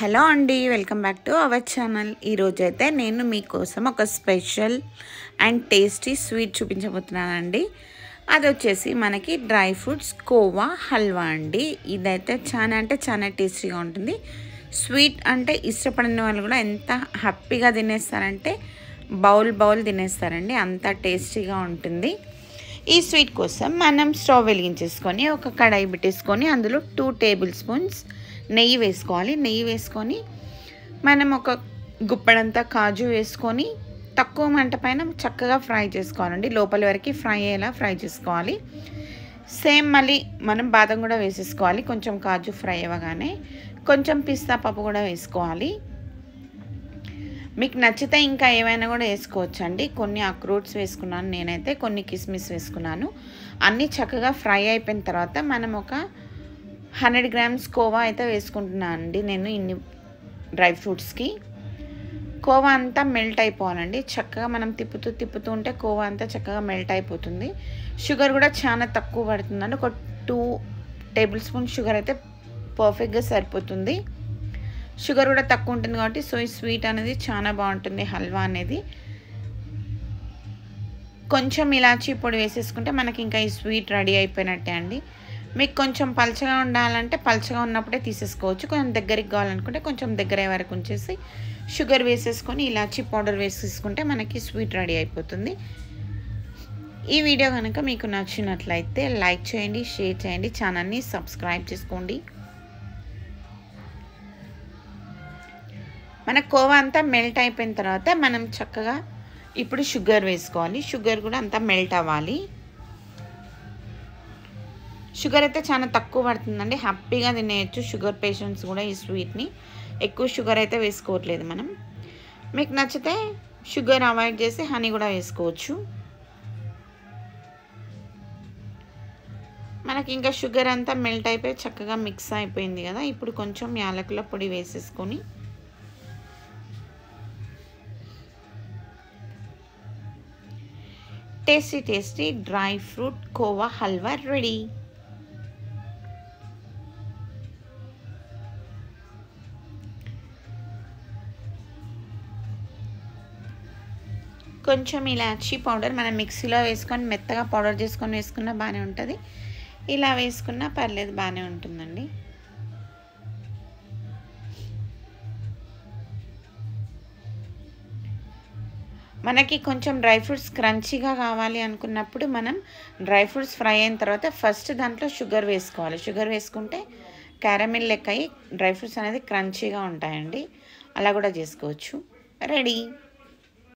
Hello అండి, welcome back to our channel. ఈరోజైతే నేను మీకోసం ఒక స్పెషల్ అండ్ టేస్టీ స్వీట్ చూపించబోతున్నానండి. అది వచ్చేసి మనకి డ్రై ఫ్రూట్స్ కోవా హల్వా అండి. ఇదైతే చాలా టేస్టీగా ఉంటుంది. స్వీట్ అంటే ఇష్టపడిన వాళ్ళు కూడా ఎంత హ్యాపీగా తినేస్తారంటే బౌల్ తినేస్తారండి, అంత టేస్టీగా ఉంటుంది. ఈ స్వీట్ కోసం మనం స్టవ్ వెలిగించేసుకొని ఒక కడాయి పెట్టేసుకొని అందులో 2 టేబుల్ స్పూన్స్ నెయ్యి వేసుకోవాలి. నెయ్యి వేసుకొని మనం ఒక గుప్పడంతా కాజు వేసుకొని తక్కువ మంట పైన చక్కగా ఫ్రై చేసుకోవాలండి. లోపల వరకు ఫ్రై అయ్యేలా ఫ్రై చేసుకోవాలి. సేమ్ మళ్ళీ మనం బాదం కూడా వేసేసుకోవాలి. కొంచెం కాజు ఫ్రై అవ్వగానే కొంచెం పిస్తా పప్పు కూడా వేసుకోవాలి. మీకు నచ్చితే ఇంకా ఏమైనా కూడా వేసుకోవచ్చు అండి. కొన్ని అక్రూట్స్ వేసుకున్నాను నేనైతే, కొన్ని కిస్మిస్ వేసుకున్నాను. అన్నీ చక్కగా ఫ్రై అయిపోయిన తర్వాత మనం ఒక 100 గ్రామ్స్ కోవా అయితే వేసుకుంటున్నాను అండి నేను. ఇన్ని డ్రై ఫ్రూట్స్కి కోవా అంతా మెల్ట్ అయిపోవాలండి. చక్కగా మనం తిప్పుతూ ఉంటే కోవా అంతా చక్కగా మెల్ట్ అయిపోతుంది. షుగర్ కూడా చాలా తక్కువ పడుతుందండి. ఒక 2 టేబుల్ స్పూన్ షుగర్ అయితే పర్ఫెక్ట్గా సరిపోతుంది. షుగర్ కూడా తక్కువ ఉంటుంది కాబట్టి సో ఈ స్వీట్ అనేది చాలా బాగుంటుంది, హల్వా అనేది. కొంచెం ఇలాచీ పొడి వేసేసుకుంటే మనకి ఇంకా ఈ స్వీట్ రెడీ అయిపోయినట్టే అండి. మీకు కొంచెం పలచగా ఉండాలంటే పలచగా ఉన్నప్పుడే తీసేసుకోవచ్చు. కొంచెం దగ్గరికి కావాలనుకుంటే కొంచెం దగ్గర వరకు ఉంచేసి షుగర్ వేసేసుకొని ఇలాచీ పౌడర్ వేసేసుకుంటే మనకి స్వీట్ రెడీ అయిపోతుంది. ఈ వీడియో కనుక మీకు నచ్చినట్లయితే లైక్ చేయండి, షేర్ చేయండి, ఛానల్ని సబ్స్క్రైబ్ చేసుకోండి. మన కోవా అంతా మెల్ట్ అయిపోయిన తర్వాత మనం చక్కగా ఇప్పుడు షుగర్ వేసుకోవాలి. షుగర్ కూడా అంతా మెల్ట్ అవ్వాలి. షుగర్ అయితే చాలా తక్కువ పడుతుందండి, హ్యాపీగా తినేయచ్చు షుగర్ పేషెంట్స్ కూడా ఈ స్వీట్ని. ఎక్కువ షుగర్ అయితే వేసుకోవట్లేదు మనం. మీకు నచ్చితే షుగర్ అవాయిడ్ చేసి హనీ కూడా వేసుకోవచ్చు. మనకి ఇంకా షుగర్ అంతా మెల్ట్ అయిపోయి చక్కగా మిక్స్ అయిపోయింది కదా. ఇప్పుడు కొంచెం యాలకుల పొడి వేసేసుకొని tasty dry fruit khoa halwa ready. కొంచెం ఇలాచీ పౌడర్ మనం మిక్సీలో వేసుకొని మెత్తగా పౌడర్ చేసుకొని వేసుకున్నా బాగానే ఉంటుంది. ఇలా వేసుకున్నా పర్లేదు, బాగానే ఉంటుందండి. మనకి కొంచెం డ్రై ఫ్రూట్స్ క్రంచీగా కావాలి అనుకున్నప్పుడు మనం డ్రై ఫ్రూట్స్ ఫ్రై అయిన తర్వాత ఫస్ట్ దాంట్లో షుగర్ వేసుకోవాలి. షుగర్ వేసుకుంటే క్యారమిల్ లెక్క అయ్యి డ్రై ఫ్రూట్స్ అనేది క్రంచీగా ఉంటాయండి. అలా కూడా చేసుకోవచ్చు. రెడీ.